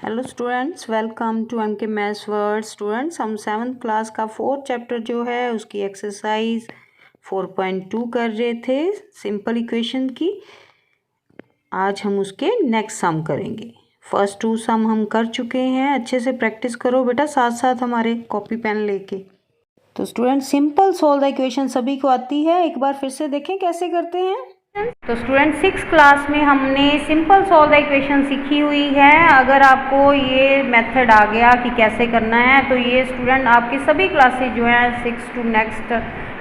Hello students, welcome to M K maths world. Students, हम 7th class का 4th chapter जो है उसकी एक्सरसाइज 4.2 कर रहे थे, सिंपल इक्वेशन की। आज हम उसके नेक्स्ट सम करेंगे। फर्स्ट 2 सम हम कर चुके हैं। अच्छे से प्रैक्टिस करो बेटा, साथ साथ हमारे कॉपी पेन लेके। तो student, simple solve the equation सभी को आती है, एक बार फिर से देखें कैसे करते हैं। तो स्टूडेंट 6th क्लास में हमने सिंपल सॉल्व द इक्वेशन सीखी हुई है। अगर आपको ये मेथड आ गया कि कैसे करना है, तो ये स्टूडेंट आपकी सभी क्लासेस जो हैं 6 टू नेक्स्ट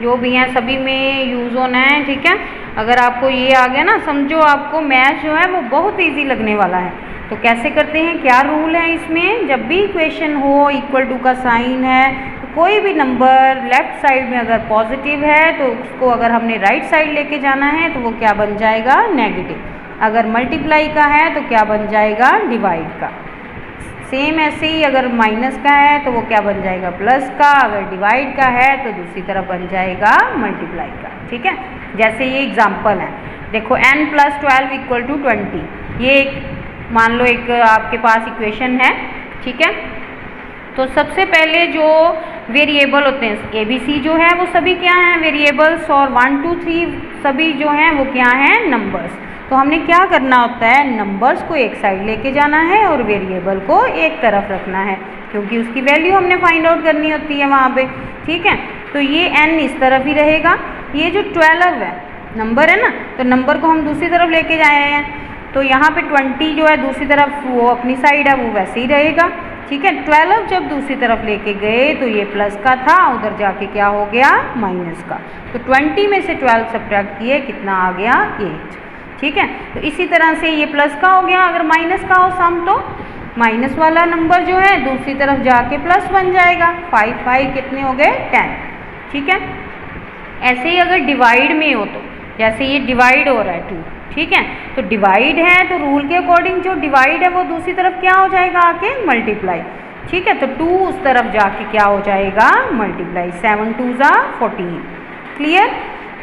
जो भी हैं सभी में यूज़ होना है, ठीक है। अगर आपको ये आ गया ना, समझो आपको मैथ जो है वो बहुत ईजी लगने वाला है। तो कैसे करते हैं, क्या रूल है इसमें, जब भी इक्वेशन हो इक्वल टू का साइन है, कोई भी नंबर लेफ्ट साइड में अगर पॉजिटिव है तो उसको अगर हमने राइट साइड लेके जाना है तो वो क्या बन जाएगा, नेगेटिव। अगर मल्टीप्लाई का है तो क्या बन जाएगा, डिवाइड का। सेम ऐसे ही अगर माइनस का है तो वो क्या बन जाएगा, प्लस का। अगर डिवाइड का है तो दूसरी तरफ बन जाएगा मल्टीप्लाई का, ठीक है। जैसे ये एग्जाम्पल है, देखो n + 12 = 20। ये मान लो एक आपके पास इक्वेशन है, ठीक है। तो सबसे पहले जो वेरिएबल होते हैं ABC जो है वो सभी क्या हैं, वेरिएबल्स, और 1 2 3 सभी जो हैं वो क्या हैं, नंबर्स। तो हमने क्या करना होता है, नंबर्स को एक साइड लेके जाना है और वेरिएबल को एक तरफ रखना है, क्योंकि उसकी वैल्यू हमने फाइंड आउट करनी होती है वहाँ पे, ठीक है। तो ये n इस तरफ ही रहेगा। ये जो 12 है नंबर है ना, तो नंबर को हम दूसरी तरफ लेके जाए हैं, तो यहाँ पे 20 जो है दूसरी तरफ वो अपनी साइड है वो वैसे ही रहेगा, ठीक है। 12 जब दूसरी तरफ लेके गए तो ये प्लस का था, उधर जाके क्या हो गया, माइनस का। तो 20 में से 12 सब्ट्रैक्ट किए, कितना आ गया, 8, ठीक है। तो इसी तरह से ये प्लस का हो गया, अगर माइनस का हो सम तो माइनस वाला नंबर जो है दूसरी तरफ जाके प्लस बन जाएगा। 5 5 कितने हो गए, 10, ठीक है। ऐसे ही अगर डिवाइड में हो तो, जैसे ये डिवाइड हो रहा है 2, ठीक है। तो डिवाइड है तो रूल के अकॉर्डिंग जो डिवाइड है वो दूसरी तरफ क्या हो जाएगा, आके मल्टीप्लाई, ठीक है। तो 2 उस तरफ जाके क्या हो जाएगा, मल्टीप्लाई। 7 2 = 14, क्लियर।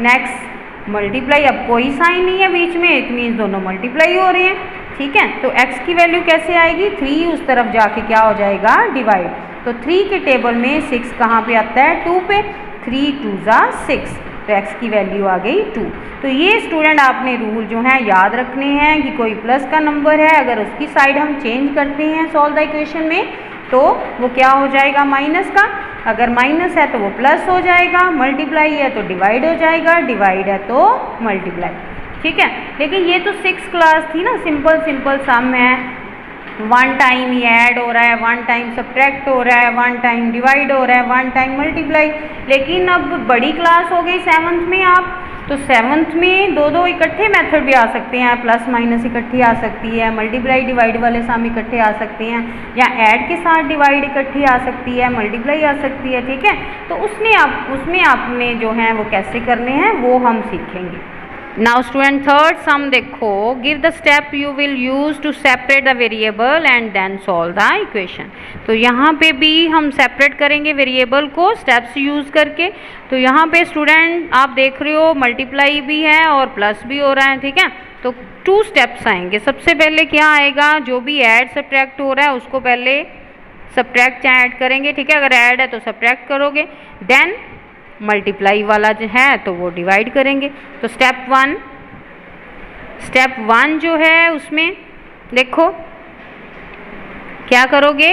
नेक्स्ट मल्टीप्लाई, अब कोई साइन नहीं है बीच में, इट मीन्स दोनों मल्टीप्लाई हो रहे हैं, ठीक है। तो x की वैल्यू कैसे आएगी, 3 उस तरफ जाके क्या हो जाएगा, डिवाइड। तो 3 के टेबल में 6 कहाँ पे आता है, 2 पे। 3 2 = 6, तो x की वैल्यू आ गई 2। तो ये स्टूडेंट आपने रूल जो है याद रखने हैं कि कोई प्लस का नंबर है, अगर उसकी साइड हम चेंज करते हैं सॉल्व द इक्वेशन में तो वो क्या हो जाएगा, माइनस का। अगर माइनस है तो वो प्लस हो जाएगा, मल्टीप्लाई है तो डिवाइड हो जाएगा, डिवाइड है तो मल्टीप्लाई, ठीक है। लेकिन ये तो 6th क्लास थी ना, सिंपल सम है। 1 टाइम ये ऐड हो रहा है, 1 टाइम सब्ट्रैक्ट हो रहा है, 1 टाइम डिवाइड हो रहा है, 1 टाइम मल्टीप्लाई। लेकिन अब बड़ी क्लास हो गई 7th में आप, तो 7th में दो इकट्ठे मेथड भी आ सकते हैं, प्लस माइनस इकट्ठी आ सकती है, मल्टीप्लाई डिवाइड वाले सम इकट्ठे आ सकते हैं, या ऐड के साथ डिवाइड इकट्ठी आ सकती है, मल्टीप्लाई आ सकती है, ठीक है। तो उसमें आपने जो है वो कैसे करने हैं वो हम सीखेंगे। नाउ स्टूडेंट, थर्ड सम देखो, give the step you will use to separate the variable and then solve the equation. तो यहाँ पे भी हम सेपरेट करेंगे वेरिएबल को स्टेप्स यूज करके। तो यहाँ पे स्टूडेंट आप देख रहे हो मल्टीप्लाई भी है और प्लस भी हो रहा है, ठीक है। तो 2 स्टेप्स आएंगे। सबसे पहले क्या आएगा, जो भी ऐड सब्ट्रैक्ट हो रहा है उसको पहले सब्ट्रैक्ट ऐड करेंगे, ठीक है। अगर ऐड है तो सब्ट्रैक्ट करोगे, देन मल्टीप्लाई वाला जो है तो वो डिवाइड करेंगे। तो स्टेप 1 जो है उसमें देखो क्या करोगे,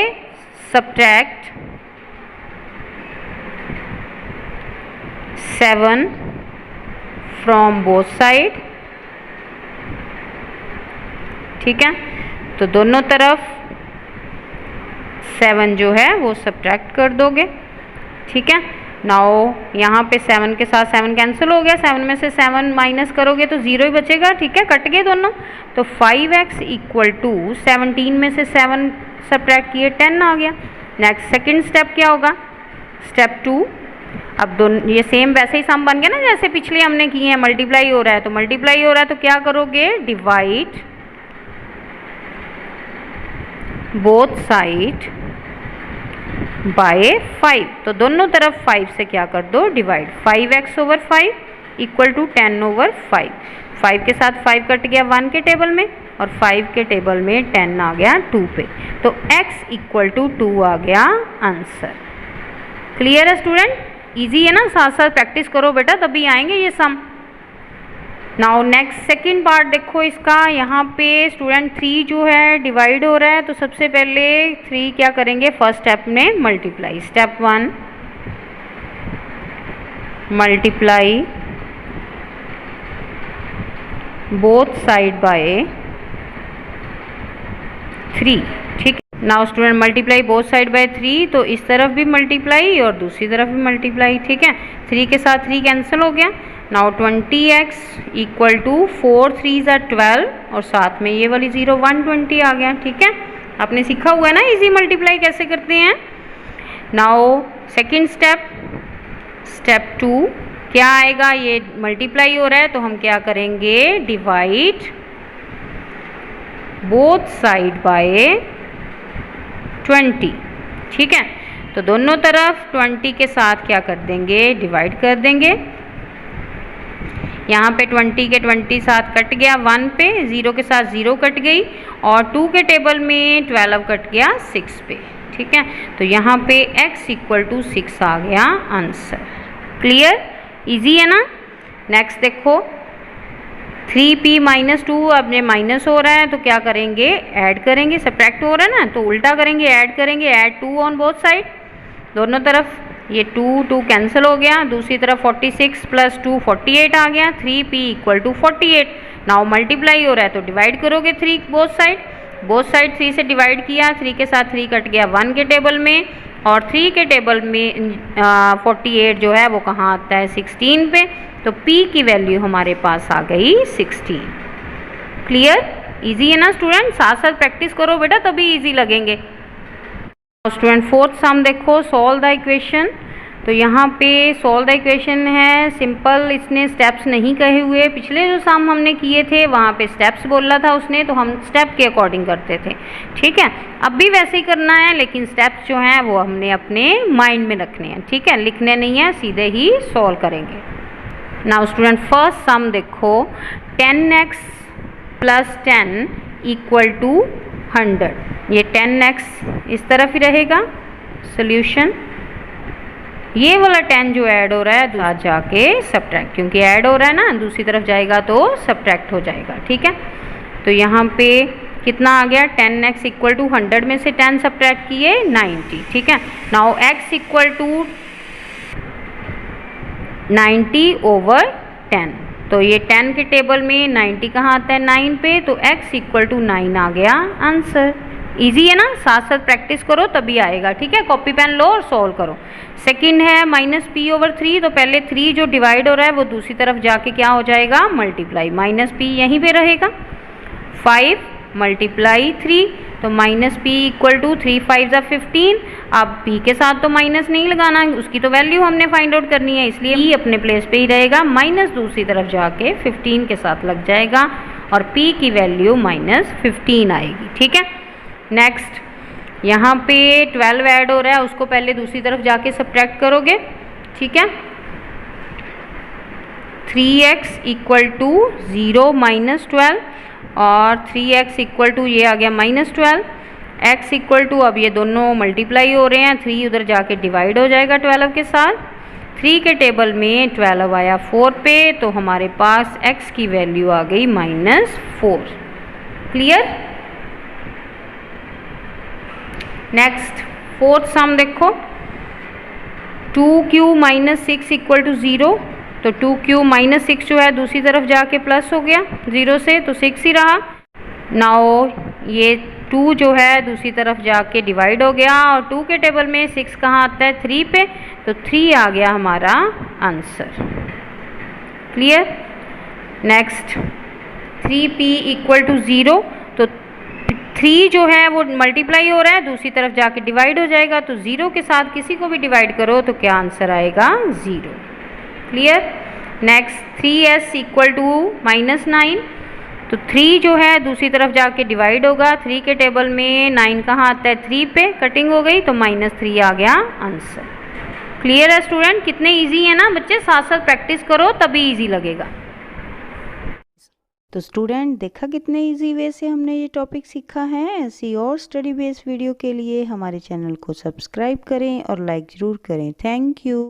सब्ट्रैक्ट 7 फ्रॉम बोथ साइड, ठीक है। तो दोनों तरफ 7 जो है वो सब्ट्रैक्ट कर दोगे, ठीक है। नाउ यहाँ पे 7 के साथ 7 कैंसिल हो गया, 7 में से 7 माइनस करोगे तो 0 ही बचेगा, ठीक है, कट गए दोनों। तो 5x = 17 में से 7 सब्ट्रैक्ट किए, 10 आ गया। नेक्स्ट सेकंड स्टेप क्या होगा, स्टेप 2। अब दोनों ये सेम वैसे ही सम बन गया ना जैसे पिछले हमने किए हैं, मल्टीप्लाई हो रहा है तो मल्टीप्लाई हो रहा है, तो क्या करोगे, डिवाइड बोथ साइड बाय 5। तो दोनों तरफ 5 से क्या कर दो, डिवाइड। 5x/5 = 10/5। 5 के साथ 5 कट गया 1 के टेबल में, और 5 के टेबल में 10 आ गया 2 पे। तो x इक्वल टू 2 आ गया आंसर। क्लियर है स्टूडेंट? इजी है ना, साथ साथ प्रैक्टिस करो बेटा तभी आएंगे ये सम। नाउ नेक्स्ट सेकंड पार्ट देखो इसका। यहाँ पे स्टूडेंट 3 जो है डिवाइड हो रहा है, तो सबसे पहले 3 क्या करेंगे, फर्स्ट स्टेप में multiply. Step 1 multiply both side by 3। ठीक है, now student multiply both side by 3, तो इस तरफ भी मल्टीप्लाई और दूसरी तरफ भी मल्टीप्लाई। ठीक है, 3 के साथ 3 कैंसिल हो गया। नाउ 20x इक्वल टू 4 3 = 12 और साथ में ये वाली 0 120 आ गया। ठीक है, आपने सीखा हुआ है ना इजी मल्टीप्लाई कैसे करते हैं। नाउ सेकंड स्टेप, स्टेप 2 क्या आएगा, ये मल्टीप्लाई हो रहा है तो हम क्या करेंगे, डिवाइड बोथ साइड बाय 20। ठीक है, तो दोनों तरफ 20 के साथ क्या कर देंगे, डिवाइड कर देंगे। यहाँ पे 20 के 20 साथ कट गया 1 पे, 0 के साथ 0 कट गई और 2 के टेबल में 12 कट गया 6 पे। ठीक है, तो यहाँ पे x इक्वल टू 6 आ गया आंसर। क्लियर? इजी है ना। नेक्स्ट देखो 3p - 2, अब ये माइनस हो रहा है तो क्या करेंगे, ऐड करेंगे। सब्ट्रैक्ट हो रहा है ना तो उल्टा करेंगे, ऐड करेंगे। ऐड 2 ऑन बोथ साइड, दोनों तरफ ये 2 कैंसिल हो गया। दूसरी तरफ 46 + 2 48 आ गया। 3p = 48। नाउ मल्टीप्लाई हो रहा है तो डिवाइड करोगे 3 बोथ साइड 3 से डिवाइड किया, 3 के साथ 3 कट गया 1 के टेबल में और 3 के टेबल में 48 जो है वो कहाँ आता है, 16 पे। तो p की वैल्यू हमारे पास आ गई 16। क्लियर? इजी है ना स्टूडेंट, साथ साथ प्रैक्टिस करो बेटा तभी इजी लगेंगे। स्टूडेंट फोर्थ सम देखो, सॉल्व द इक्वेशन। तो यहाँ पे सॉल्व द इक्वेशन है सिंपल, इसने स्टेप्स नहीं कहे हुए। पिछले जो सम हमने किए थे वहाँ पे स्टेप्स बोला था उसने, तो हम स्टेप के अकॉर्डिंग करते थे। ठीक है, अब भी वैसे ही करना है लेकिन स्टेप्स जो हैं वो हमने अपने माइंड में रखने हैं। ठीक है, लिखने नहीं है, सीधे ही सॉल्व करेंगे। नाउ स्टूडेंट फर्स्ट सम देखो, 10x + 10 = 100। ये 10x इस तरफ ही रहेगा सोल्यूशन। ये वाला 10 जो ऐड हो रहा है तो जाके सब्ट्रैक्ट, क्योंकि ऐड हो रहा है ना दूसरी तरफ जाएगा तो सब्ट्रैक्ट हो जाएगा। ठीक है, तो यहाँ पे कितना आ गया, 10x = 100 में से 10 सब्ट्रैक्ट किए 90। ठीक है, नाउ x = 90/10। तो ये 10 के टेबल में 90 कहाँ आता है, 9 पे, तो x = 9 आ गया आंसर। इजी है ना, साथ साथ प्रैक्टिस करो तभी आएगा। ठीक है, कॉपी पेन लो और सॉल्व करो। सेकंड है -p/3, तो पहले 3 जो डिवाइड हो रहा है वो दूसरी तरफ जाके क्या हो जाएगा, मल्टीप्लाई। -p यहीं पे रहेगा। 5 × 3, तो -p = 3 5 = 15। अब p के साथ तो माइनस नहीं लगाना, उसकी तो वैल्यू हमने फाइंड आउट करनी है, इसलिए p अपने प्लेस पे ही रहेगा। माइनस दूसरी तरफ जाके 15 के साथ लग जाएगा और p की वैल्यू -15 आएगी। ठीक है, नेक्स्ट यहाँ पे 12 ऐड हो रहा है, उसको पहले दूसरी तरफ जाके सब्ट्रैक्ट करोगे। ठीक है, 3x = 0 - 12 और 3x = ये आ गया -12। x = अब ये दोनों मल्टीप्लाई हो रहे हैं, 3 उधर जाके डिवाइड हो जाएगा 12 के साथ। 3 के टेबल में 12 आया 4 पे, तो हमारे पास x की वैल्यू आ गई -4। क्लियर? नेक्स्ट फोर्थ सम देखो, 2q - 6 = 0। तो 2q - 6 जो है दूसरी तरफ जाके प्लस हो गया 0 से, तो 6 ही रहा। नाउ ये 2 जो है दूसरी तरफ जाके डिवाइड हो गया और 2 के टेबल में 6 कहाँ आता है, 3 पे, तो 3 आ गया हमारा आंसर। क्लियर? नेक्स्ट 3p = 0, तो 3 जो है वो मल्टीप्लाई हो रहा है, दूसरी तरफ जाके डिवाइड हो जाएगा, तो 0 के साथ किसी को भी डिवाइड करो तो क्या आंसर आएगा, 0। क्लियर? नेक्स्ट 3s = -9, तो 3 जो है दूसरी तरफ जाके डिवाइड होगा। 3 के टेबल में 9 कहाँ आता है, 3 पे, कटिंग हो गई तो -3 आ गया आंसर। क्लियर है स्टूडेंट? कितने इजी है ना बच्चे, साथ साथ प्रैक्टिस करो तभी इजी लगेगा। तो स्टूडेंट देखा कितने इजी वे से हमने ये टॉपिक सीखा है। ऐसी और स्टडी बेस्ड वीडियो के लिए हमारे चैनल को सब्सक्राइब करें और लाइक ज़रूर करें। Thank you.